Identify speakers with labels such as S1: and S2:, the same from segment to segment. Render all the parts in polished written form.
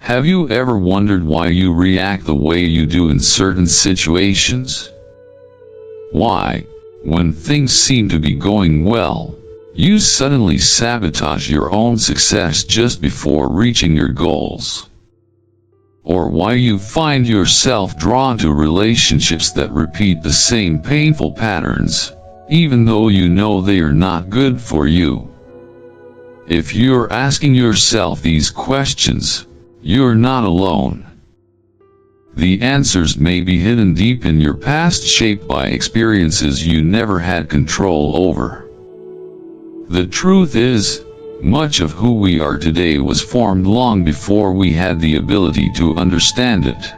S1: Have you ever wondered why you react the way you do in certain situations? Why, when things seem to be going well, you suddenly sabotage your own success just before reaching your goals? Or why you find yourself drawn to relationships that repeat the same painful patterns, even though you know they are not good for you? If you're asking yourself these questions, you're not alone. The answers may be hidden deep in your past, shaped by experiences you never had control over. The truth is, much of who we are today was formed long before we had the ability to understand it.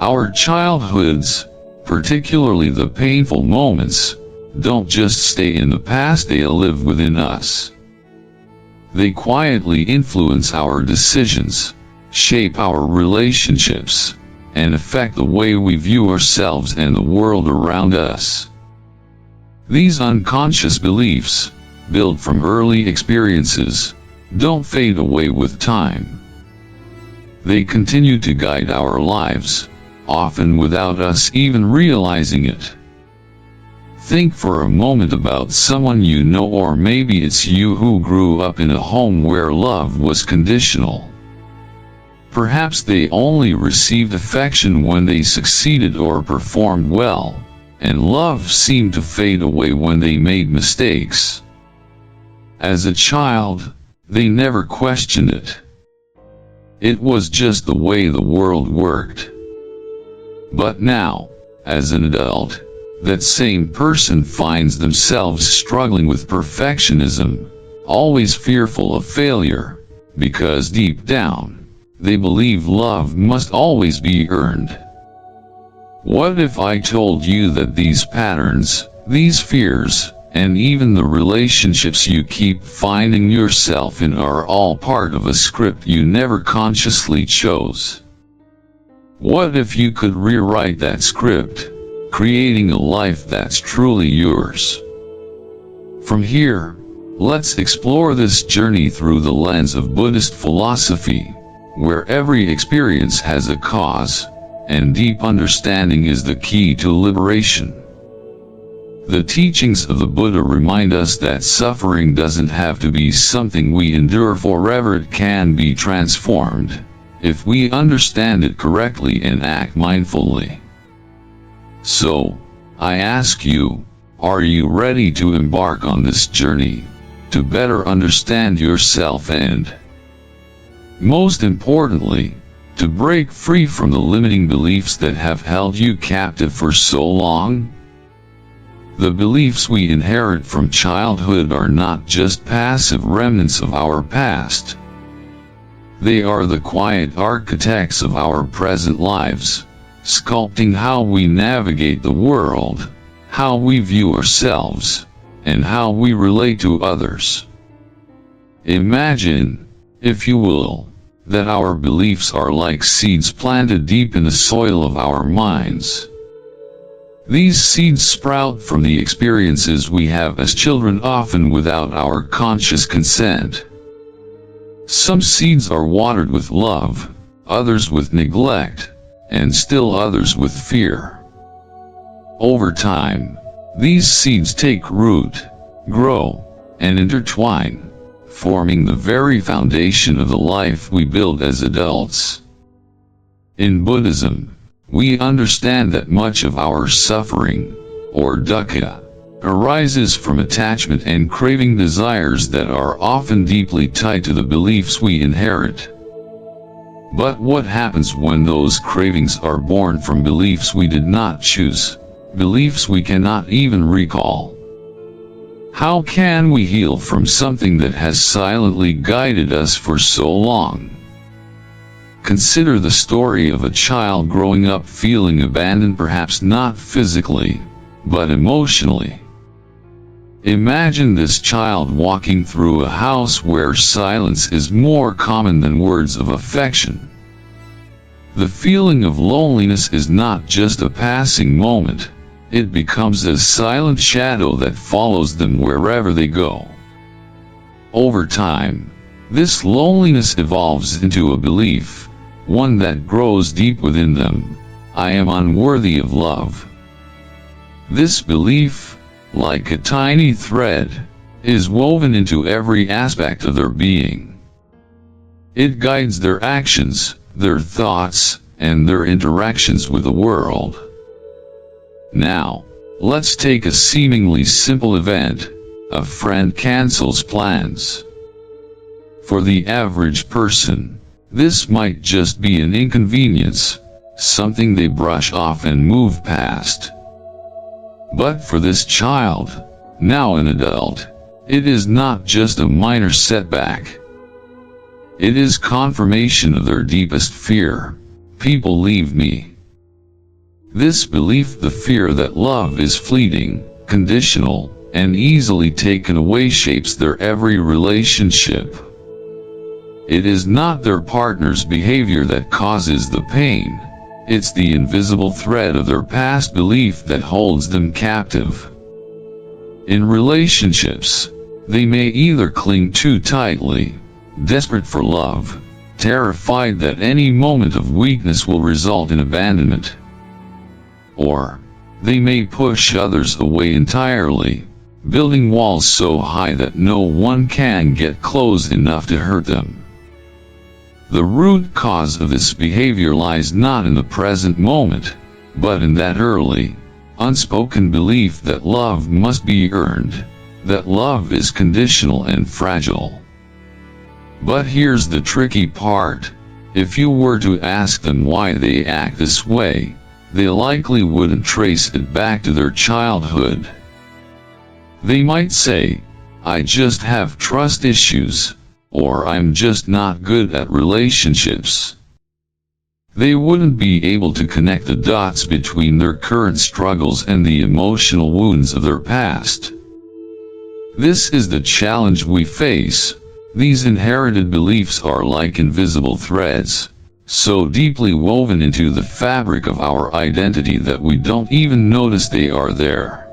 S1: Our childhoods, particularly the painful moments, don't just stay in the past, they live within us. They quietly influence our decisions, shape our relationships, and affect the way we view ourselves and the world around us. These unconscious beliefs, built from early experiences, don't fade away with time. They continue to guide our lives, often without us even realizing it. Think for a moment about someone you know, or maybe it's you who grew up in a home where love was conditional. Perhaps they only received affection when they succeeded or performed well, and love seemed to fade away when they made mistakes. As a child, they never questioned it. It was just the way the world worked. But now, as an adult, that same person finds themselves struggling with perfectionism, always fearful of failure, because deep down, they believe love must always be earned. What if I told you that these patterns, these fears, and even the relationships you keep finding yourself in are all part of a script you never consciously chose? What if you could rewrite that script, creating a life that's truly yours? From here, let's explore this journey through the lens of Buddhist philosophy, where every experience has a cause, and deep understanding is the key to liberation. The teachings of the Buddha remind us that suffering doesn't have to be something we endure forever. It can be transformed, if we understand it correctly and act mindfully. So, I ask you, are you ready to embark on this journey, to better understand yourself and, most importantly, to break free from the limiting beliefs that have held you captive for so long? The beliefs we inherit from childhood are not just passive remnants of our past. They are the quiet architects of our present lives, sculpting how we navigate the world, how we view ourselves, and how we relate to others. Imagine, if you will, that our beliefs are like seeds planted deep in the soil of our minds. These seeds sprout from the experiences we have as children, often without our conscious consent. Some seeds are watered with love, others with neglect, and still others with fear. Over time, these seeds take root, grow, and intertwine, forming the very foundation of the life we build as adults. In Buddhism, we understand that much of our suffering, or dukkha, arises from attachment and craving desires that are often deeply tied to the beliefs we inherit. But what happens when those cravings are born from beliefs we did not choose, beliefs we cannot even recall? How can we heal from something that has silently guided us for so long? Consider the story of a child growing up feeling abandoned, perhaps not physically, but emotionally. Imagine this child walking through a house where silence is more common than words of affection. The feeling of loneliness is not just a passing moment, it becomes a silent shadow that follows them wherever they go. Over time, This loneliness evolves into a belief, one that grows deep within them: I am unworthy of love. This belief, like a tiny thread, is woven into every aspect of their being. It guides their actions, their thoughts, and their interactions with the world. Now, let's take a seemingly simple event: a friend cancels plans. For the average person, this might just be an inconvenience, something they brush off and move past. But for this child, now an adult, it is not just a minor setback. It is confirmation of their deepest fear: people leave me. This belief, the fear that love is fleeting, conditional, and easily taken away, shapes their every relationship. It is not their partner's behavior that causes the pain. It's the invisible thread of their past belief that holds them captive. In relationships, they may either cling too tightly, desperate for love, terrified that any moment of weakness will result in abandonment. Or, they may push others away entirely, building walls so high that no one can get close enough to hurt them. The root cause of this behavior lies not in the present moment, but in that early, unspoken belief that love must be earned, that love is conditional and fragile. But here's the tricky part: if you were to ask them why they act this way, they likely wouldn't trace it back to their childhood. They might say, "I just have trust issues," or "I'm just not good at relationships." They wouldn't be able to connect the dots between their current struggles and the emotional wounds of their past. This is the challenge we face. These inherited beliefs are like invisible threads, so deeply woven into the fabric of our identity that we don't even notice they are there.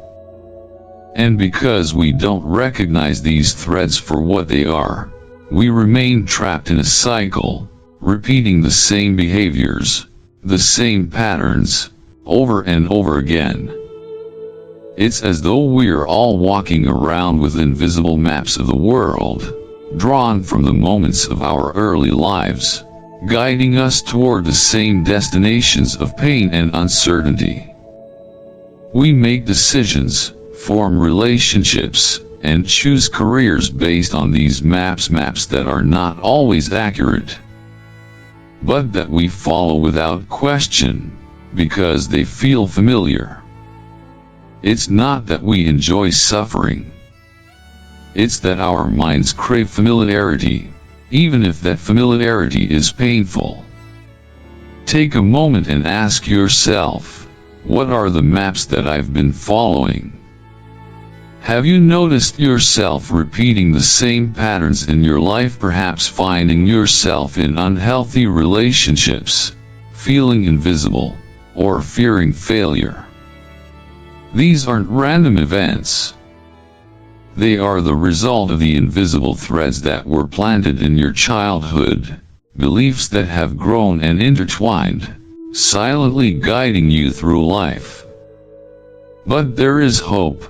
S1: And because we don't recognize these threads for what they are, we remain trapped in a cycle, repeating the same behaviors, the same patterns, over and over again. It's as though we're all walking around with invisible maps of the world, drawn from the moments of our early lives, guiding us toward the same destinations of pain and uncertainty. We make decisions, form relationships, and choose careers based on these maps that are not always accurate, but that we follow without question, because they feel familiar. It's not that we enjoy suffering. It's that our minds crave familiarity, even if that familiarity is painful. Take a moment and ask yourself, what are the maps that I've been following? Have you noticed yourself repeating the same patterns in your life, perhaps finding yourself in unhealthy relationships, feeling invisible, or fearing failure? These aren't random events. They are the result of the invisible threads that were planted in your childhood, beliefs that have grown and intertwined, silently guiding you through life. But there is hope.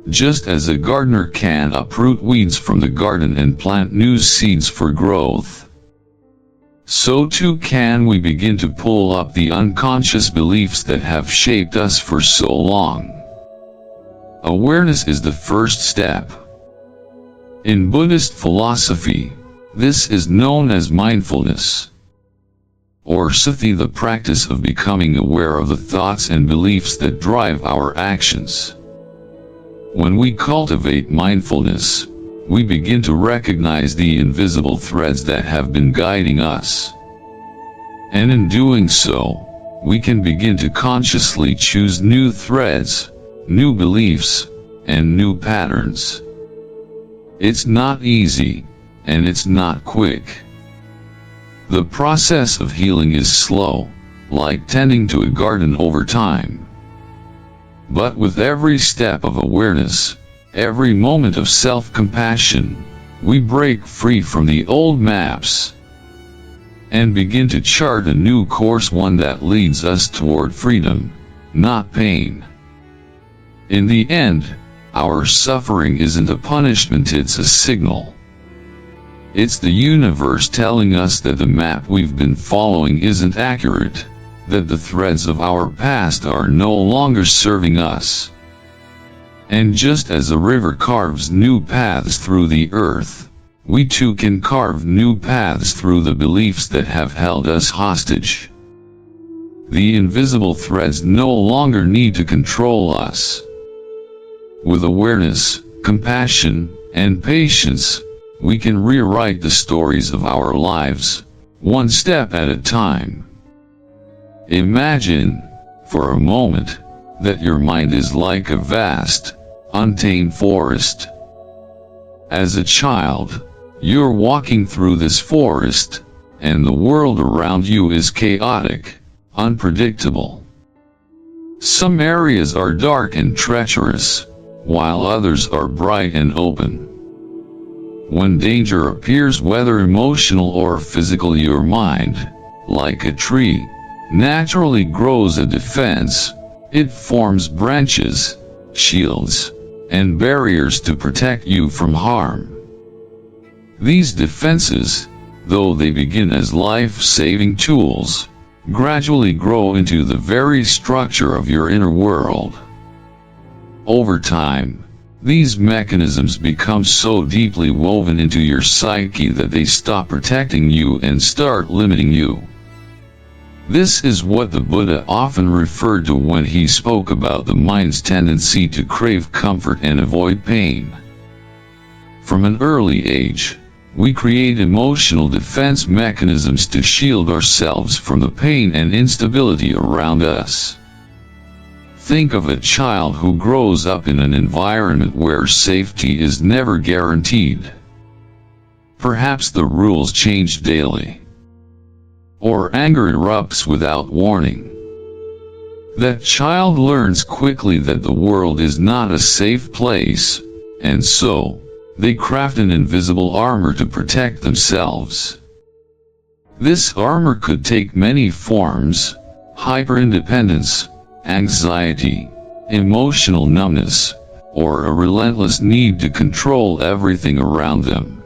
S1: Just as a gardener can uproot weeds from the garden and plant new seeds for growth, so too can we begin to pull up the unconscious beliefs that have shaped us for so long. Awareness is the first step. In Buddhist philosophy, this is known as mindfulness, or sati, the practice of becoming aware of the thoughts and beliefs that drive our actions. When we cultivate mindfulness, we begin to recognize the invisible threads that have been guiding us. And in doing so, we can begin to consciously choose new threads, new beliefs, and new patterns. It's not easy, and it's not quick. The process of healing is slow, like tending to a garden over time. But with every step of awareness, every moment of self-compassion, we break free from the old maps and begin to chart a new course, one that leads us toward freedom, not pain. In the end, our suffering isn't a punishment, it's a signal. It's the universe telling us that the map we've been following isn't accurate, that the threads of our past are no longer serving us. And just as a river carves new paths through the earth, we too can carve new paths through the beliefs that have held us hostage. The invisible threads no longer need to control us. With awareness, compassion, and patience, we can rewrite the stories of our lives, one step at a time. Imagine, for a moment, that your mind is like a vast, untamed forest. As a child, you're walking through this forest, and the world around you is chaotic, unpredictable. Some areas are dark and treacherous, while others are bright and open. When danger appears, whether emotional or physical, your mind, like a tree, naturally grows a defense. It forms branches, shields, and barriers to protect you from harm. These defenses, though they begin as life-saving tools, gradually grow into the very structure of your inner world. Over time, these mechanisms become so deeply woven into your psyche that they stop protecting you and start limiting you. This is what the Buddha often referred to when he spoke about the mind's tendency to crave comfort and avoid pain. From an early age, we create emotional defense mechanisms to shield ourselves from the pain and instability around us. Think of a child who grows up in an environment where safety is never guaranteed. Perhaps the rules change daily, or anger erupts without warning. That child learns quickly that the world is not a safe place, and so, they craft an invisible armor to protect themselves. This armor could take many forms: hyperindependence, anxiety, emotional numbness, or a relentless need to control everything around them.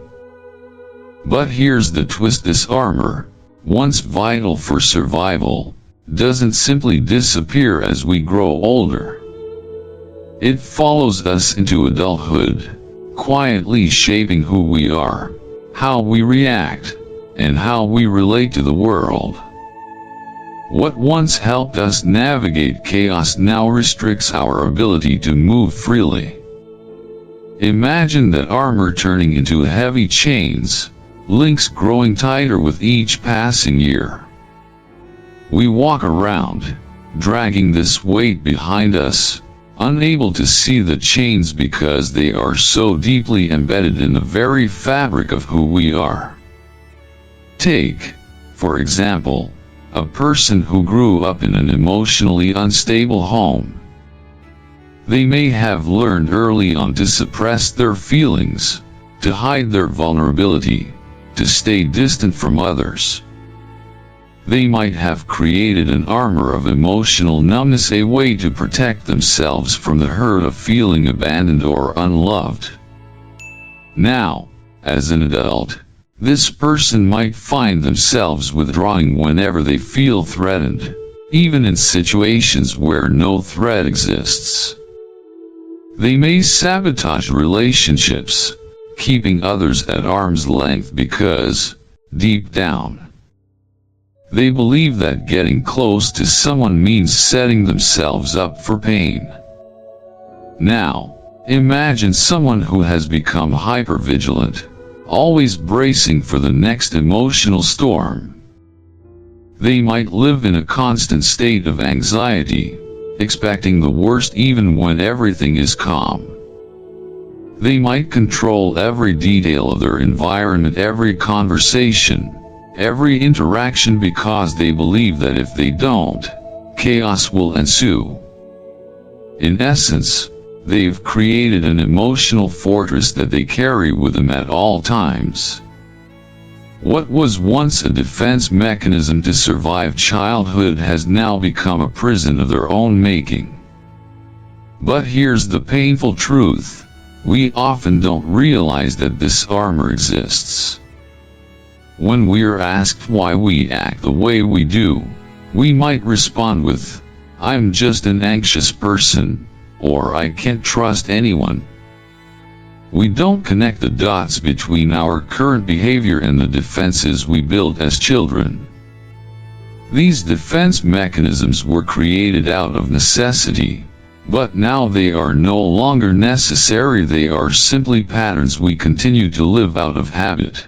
S1: But here's the twist: this armor, once vital for survival, doesn't simply disappear as we grow older. It follows us into adulthood, quietly shaping who we are, how we react, and how we relate to the world. What once helped us navigate chaos now restricts our ability to move freely. Imagine that armor turning into heavy chains, links growing tighter with each passing year. We walk around, dragging this weight behind us, unable to see the chains because they are so deeply embedded in the very fabric of who we are. Take, for example, a person who grew up in an emotionally unstable home. They may have learned early on to suppress their feelings, to hide their vulnerability, to stay distant from others. They might have created an armor of emotional numbness, a way to protect themselves from the hurt of feeling abandoned or unloved. Now, as an adult, this person might find themselves withdrawing whenever they feel threatened, even in situations where no threat exists. They may sabotage relationships, keeping others at arm's length because, deep down, they believe that getting close to someone means setting themselves up for pain. Now, imagine someone who has become hypervigilant, always bracing for the next emotional storm. They might live in a constant state of anxiety, expecting the worst even when everything is calm. They might control every detail of their environment, every conversation, every interaction, because they believe that if they don't, chaos will ensue. In essence, they've created an emotional fortress that they carry with them at all times. What was once a defense mechanism to survive childhood has now become a prison of their own making. But here's the painful truth. We often don't realize that this armor exists. When we're asked why we act the way we do, we might respond with, "I'm just an anxious person," or "I can't trust anyone." We don't connect the dots between our current behavior and the defenses we built as children. These defense mechanisms were created out of necessity, but now they are no longer necessary. They are simply patterns we continue to live out of habit.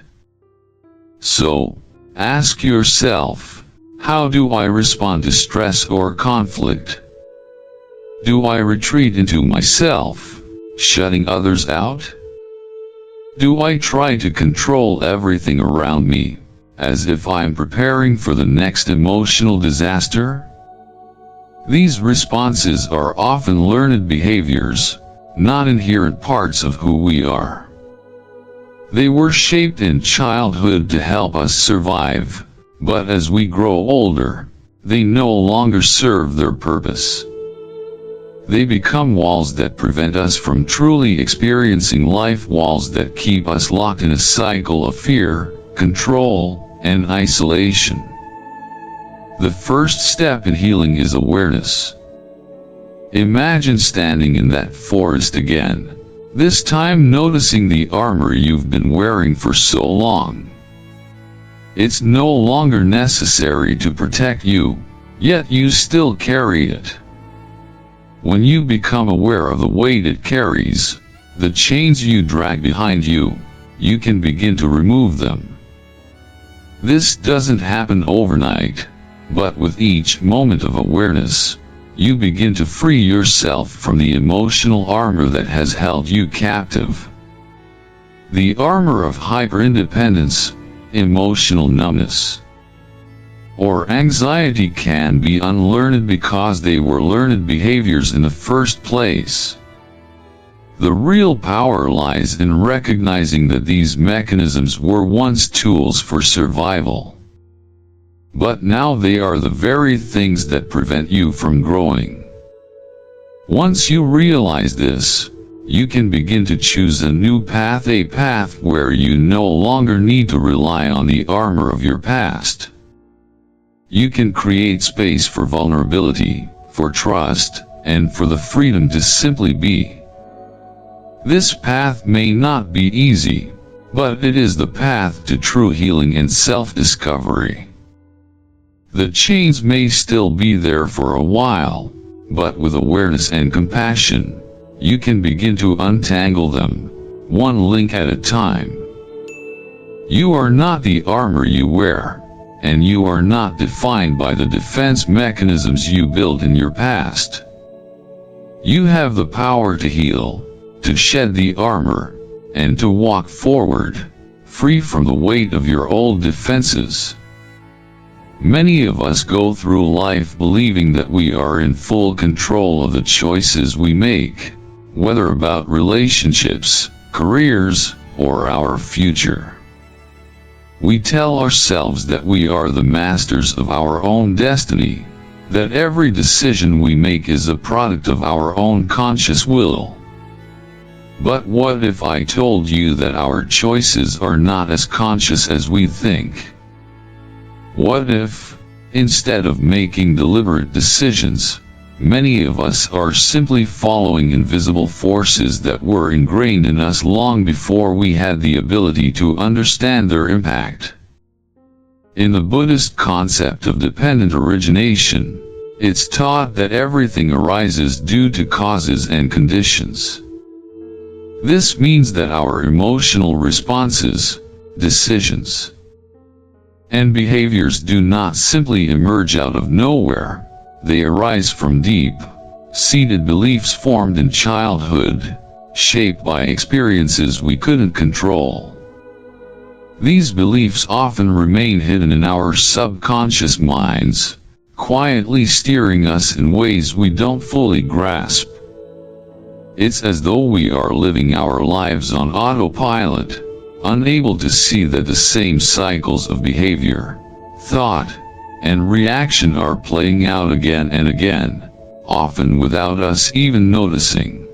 S1: So, ask yourself, how do I respond to stress or conflict? Do I retreat into myself, shutting others out? Do I try to control everything around me, as if I'm preparing for the next emotional disaster? These responses are often learned behaviors, not inherent parts of who we are. They were shaped in childhood to help us survive, but as we grow older, they no longer serve their purpose. They become walls that prevent us from truly experiencing life, walls that keep us locked in a cycle of fear, control, and isolation. The first step in healing is awareness. Imagine standing in that forest again, this time noticing the armor you've been wearing for so long. It's no longer necessary to protect you, yet you still carry it. When you become aware of the weight it carries, the chains you drag behind you, you can begin to remove them. This doesn't happen overnight, but with each moment of awareness, you begin to free yourself from the emotional armor that has held you captive. The armor of hyperindependence, emotional numbness, or anxiety can be unlearned because they were learned behaviors in the first place. The real power lies in recognizing that these mechanisms were once tools for survival. But now they are the very things that prevent you from growing. Once you realize this, you can begin to choose a new path, a path where you no longer need to rely on the armor of your past. You can create space for vulnerability, for trust, and for the freedom to simply be. This path may not be easy, but it is the path to true healing and self-discovery. The chains may still be there for a while, but with awareness and compassion, you can begin to untangle them, one link at a time. You are not the armor you wear, and you are not defined by the defense mechanisms you built in your past. You have the power to heal, to shed the armor, and to walk forward, free from the weight of your old defenses. Many of us go through life believing that we are in full control of the choices we make, whether about relationships, careers, or our future. We tell ourselves that we are the masters of our own destiny, that every decision we make is a product of our own conscious will. But what if I told you that our choices are not as conscious as we think? What if, instead of making deliberate decisions, many of us are simply following invisible forces that were ingrained in us long before we had the ability to understand their impact? In the Buddhist concept of dependent origination, it's taught that everything arises due to causes and conditions. This means that our emotional responses, decisions, and behaviors do not simply emerge out of nowhere. They arise from deep-seated beliefs formed in childhood, shaped by experiences we couldn't control. These beliefs often remain hidden in our subconscious minds, quietly steering us in ways we don't fully grasp. It's as though we are living our lives on autopilot, unable to see that the same cycles of behavior, thought, and reaction are playing out again and again, often without us even noticing.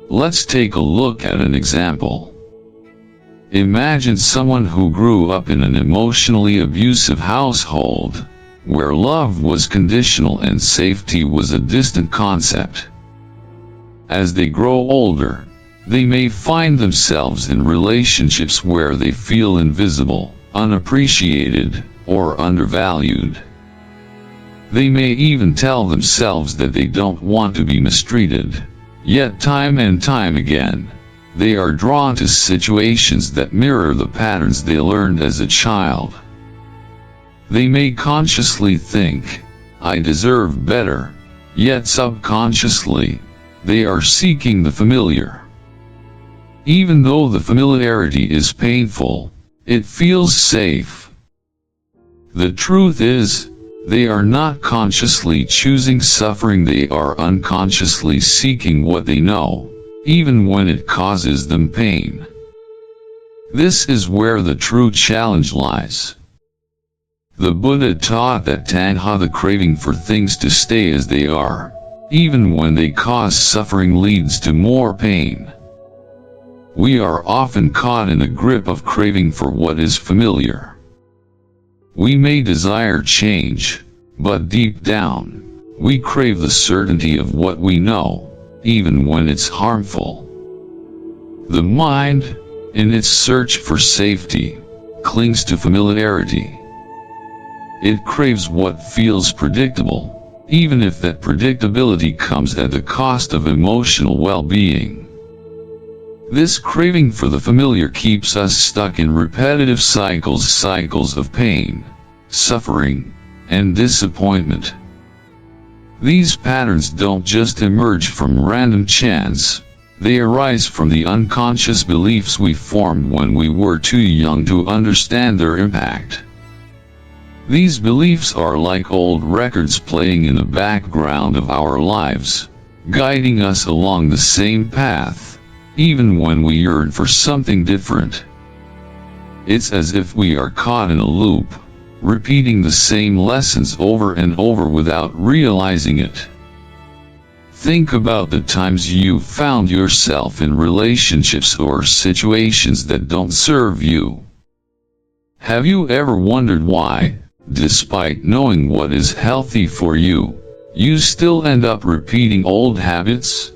S1: Let's take a look at an example. Imagine someone who grew up in an emotionally abusive household, where love was conditional and safety was a distant concept. As they grow older, they may find themselves in relationships where they feel invisible, unappreciated, or undervalued. They may even tell themselves that they don't want to be mistreated, yet time and time again, they are drawn to situations that mirror the patterns they learned as a child. They may consciously think, "I deserve better," yet subconsciously, they are seeking the familiar. Even though the familiarity is painful, it feels safe. The truth is, they are not consciously choosing suffering, they are unconsciously seeking what they know, even when it causes them pain. This is where the true challenge lies. The Buddha taught that tanha, the craving for things to stay as they are, even when they cause suffering, leads to more pain. We are often caught in a grip of craving for what is familiar. We may desire change, but deep down, we crave the certainty of what we know, even when it's harmful. The mind, in its search for safety, clings to familiarity. It craves what feels predictable, even if that predictability comes at the cost of emotional well-being. This craving for the familiar keeps us stuck in repetitive cycles of pain, suffering, and disappointment. These patterns don't just emerge from random chance, they arise from the unconscious beliefs we formed when we were too young to understand their impact. These beliefs are like old records playing in the background of our lives, guiding us along the same path, even when we yearn for something different. It's as if we are caught in a loop, repeating the same lessons over and over without realizing it. Think about the times you found yourself in relationships or situations that don't serve you. Have you ever wondered why, despite knowing what is healthy for you, you still end up repeating old habits?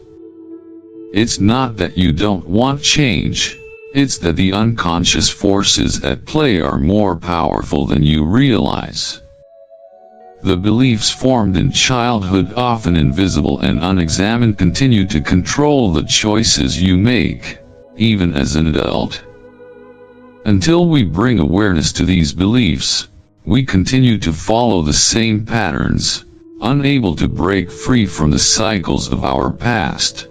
S1: It's not that you don't want change, it's that the unconscious forces at play are more powerful than you realize. The beliefs formed in childhood, often invisible and unexamined, continue to control the choices you make, even as an adult. Until we bring awareness to these beliefs, we continue to follow the same patterns, unable to break free from the cycles of our past.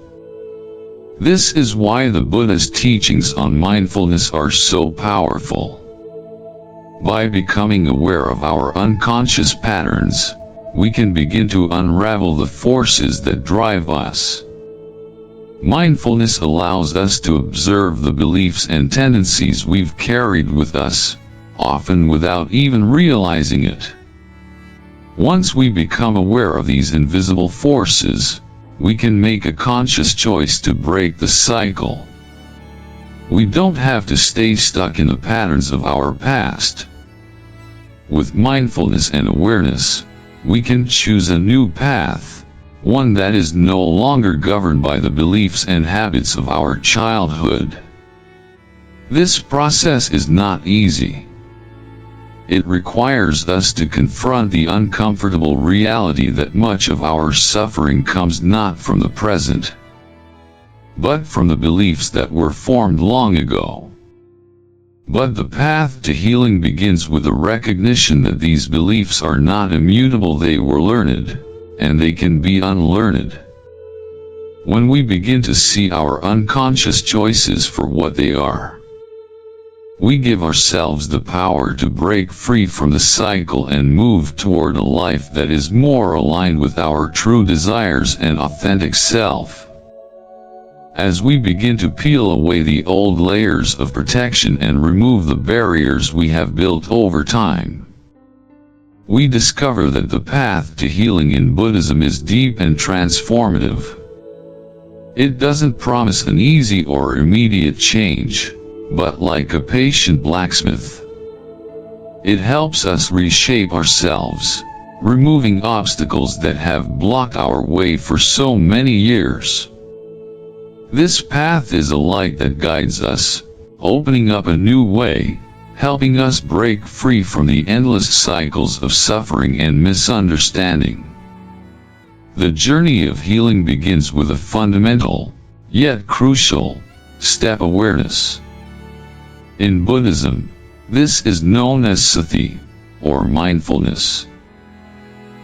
S1: This is why the Buddha's teachings on mindfulness are so powerful. By becoming aware of our unconscious patterns, we can begin to unravel the forces that drive us. Mindfulness allows us to observe the beliefs and tendencies we've carried with us, often without even realizing it. Once we become aware of these invisible forces, we can make a conscious choice to break the cycle. We don't have to stay stuck in the patterns of our past. With mindfulness and awareness, we can choose a new path, one that is no longer governed by the beliefs and habits of our childhood. This process is not easy. It requires us to confront the uncomfortable reality that much of our suffering comes not from the present, but from the beliefs that were formed long ago. But the path to healing begins with the recognition that these beliefs are not immutable, they were learned, and they can be unlearned. When we begin to see our unconscious choices for what they are, we give ourselves the power to break free from the cycle and move toward a life that is more aligned with our true desires and authentic self. As we begin to peel away the old layers of protection and remove the barriers we have built over time, we discover that the path to healing in Buddhism is deep and transformative. It doesn't promise an easy or immediate change, but like a patient blacksmith, it helps us reshape ourselves, removing obstacles that have blocked our way for so many years. This path is a light that guides us, opening up a new way, helping us break free from the endless cycles of suffering and misunderstanding. The journey of healing begins with a fundamental, yet crucial, step: awareness. In Buddhism, this is known as sati, or mindfulness.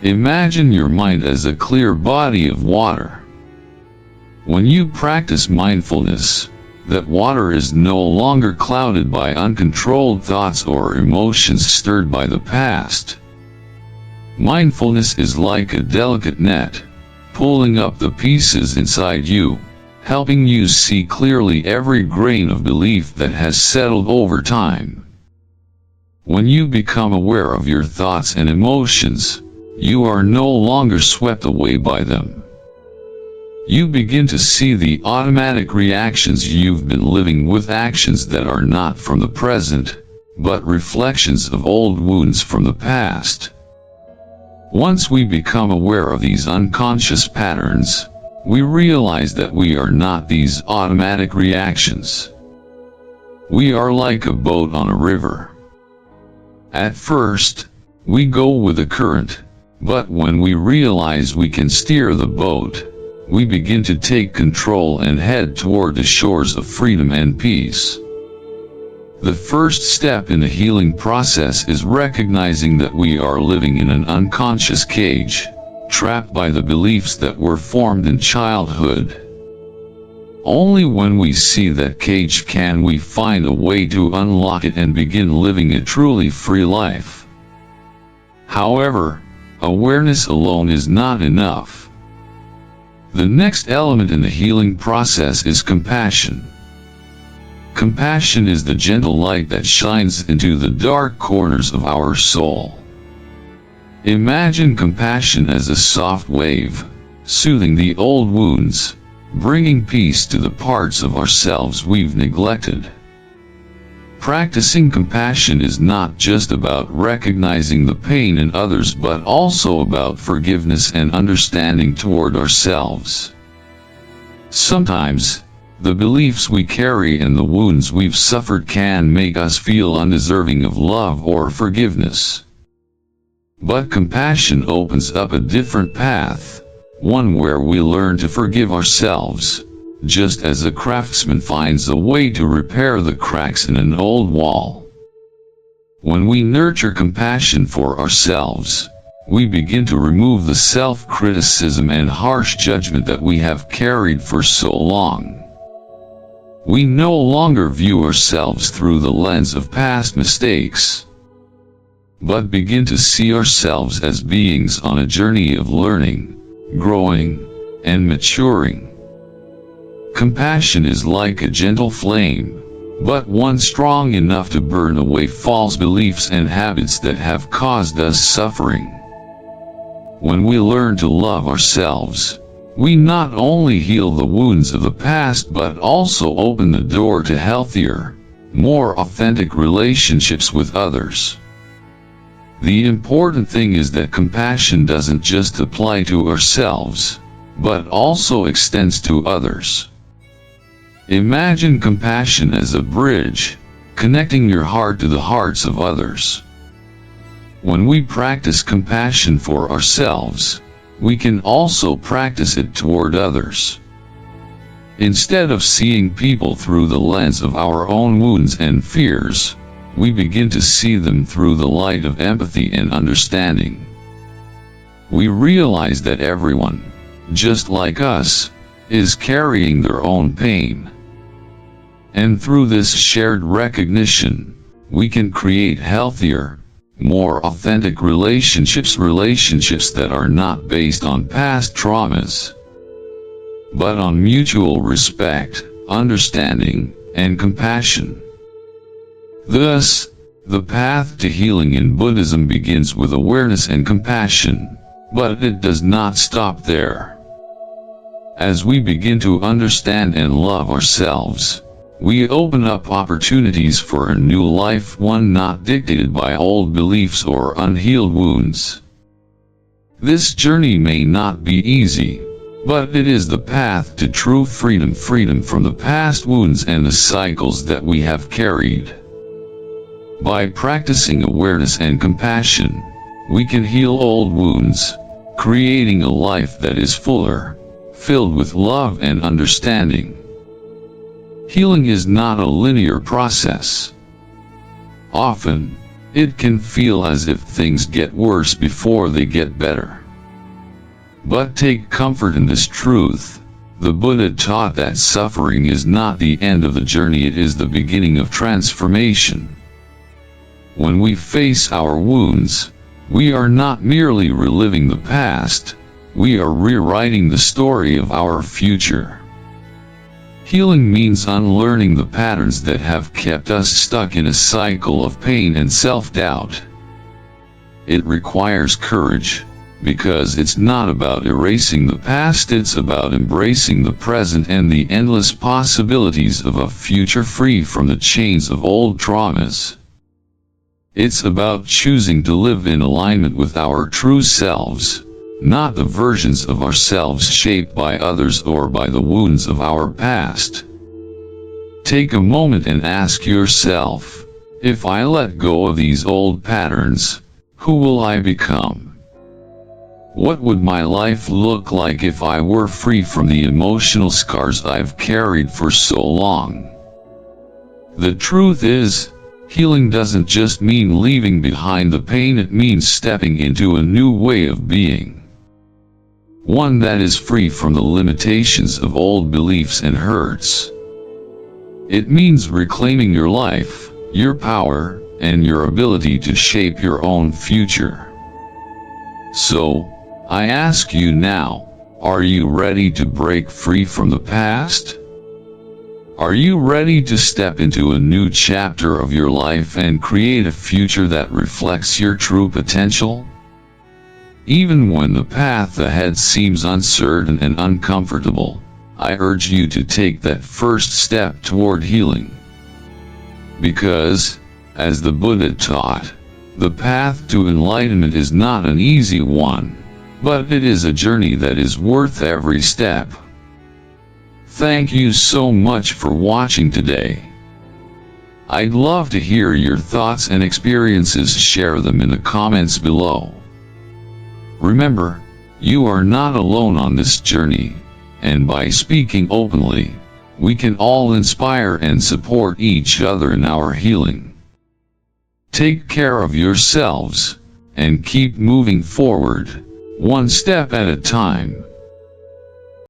S1: Imagine your mind as a clear body of water. When you practice mindfulness, that water is no longer clouded by uncontrolled thoughts or emotions stirred by the past. Mindfulness is like a delicate net, pulling up the pieces inside you, helping you see clearly every grain of belief that has settled over time. When you become aware of your thoughts and emotions, you are no longer swept away by them. You begin to see the automatic reactions you've been living with, actions that are not from the present, but reflections of old wounds from the past. Once we become aware of these unconscious patterns, we realize that we are not these automatic reactions. We are like a boat on a river. At first, we go with the current, but when we realize we can steer the boat, we begin to take control and head toward the shores of freedom and peace. The first step in the healing process is recognizing that we are living in an unconscious cage, trapped by the beliefs that were formed in childhood. Only when we see that cage can we find a way to unlock it and begin living a truly free life. However, awareness alone is not enough. The next element in the healing process is compassion. Compassion is the gentle light that shines into the dark corners of our soul. Imagine compassion as a soft wave, soothing the old wounds, bringing peace to the parts of ourselves we've neglected. Practicing compassion is not just about recognizing the pain in others, but also about forgiveness and understanding toward ourselves. Sometimes, the beliefs we carry and the wounds we've suffered can make us feel undeserving of love or forgiveness. But compassion opens up a different path, one where we learn to forgive ourselves, just as a craftsman finds a way to repair the cracks in an old wall. When we nurture compassion for ourselves, we begin to remove the self-criticism and harsh judgment that we have carried for so long. We no longer view ourselves through the lens of past mistakes, but begin to see ourselves as beings on a journey of learning, growing, and maturing. Compassion is like a gentle flame, but one strong enough to burn away false beliefs and habits that have caused us suffering. When we learn to love ourselves, we not only heal the wounds of the past but also open the door to healthier, more authentic relationships with others. The important thing is that compassion doesn't just apply to ourselves, but also extends to others. Imagine compassion as a bridge, connecting your heart to the hearts of others. When we practice compassion for ourselves, we can also practice it toward others. Instead of seeing people through the lens of our own wounds and fears, we begin to see them through the light of empathy and understanding. We realize that everyone, just like us, is carrying their own pain. And through this shared recognition, we can create healthier, more authentic relationships that are not based on past traumas, but on mutual respect, understanding, and compassion. Thus, the path to healing in Buddhism begins with awareness and compassion, but it does not stop there. As we begin to understand and love ourselves, we open up opportunities for a new life, one not dictated by old beliefs or unhealed wounds. This journey may not be easy, but it is the path to true freedom, freedom from the past wounds and the cycles that we have carried. By practicing awareness and compassion, we can heal old wounds, creating a life that is fuller, filled with love and understanding. Healing is not a linear process. Often, it can feel as if things get worse before they get better. But take comfort in this truth. The Buddha taught that suffering is not the end of the journey, it is the beginning of transformation. When we face our wounds, we are not merely reliving the past, we are rewriting the story of our future. Healing means unlearning the patterns that have kept us stuck in a cycle of pain and self-doubt. It requires courage, because it's not about erasing the past, it's about embracing the present and the endless possibilities of a future free from the chains of old traumas. It's about choosing to live in alignment with our true selves, not the versions of ourselves shaped by others or by the wounds of our past. Take a moment and ask yourself, if I let go of these old patterns, who will I become? What would my life look like if I were free from the emotional scars I've carried for so long? The truth is, healing doesn't just mean leaving behind the pain, it means stepping into a new way of being. One that is free from the limitations of old beliefs and hurts. It means reclaiming your life, your power, and your ability to shape your own future. So, I ask you now, are you ready to break free from the past? Are you ready to step into a new chapter of your life and create a future that reflects your true potential? Even when the path ahead seems uncertain and uncomfortable, I urge you to take that first step toward healing. Because, as the Buddha taught, the path to enlightenment is not an easy one, but it is a journey that is worth every step. Thank you so much for watching today. I'd love to hear your thoughts and experiences. Share them in the comments below. Remember, you are not alone on this journey, and by speaking openly, we can all inspire and support each other in our healing. Take care of yourselves, and keep moving forward, one step at a time.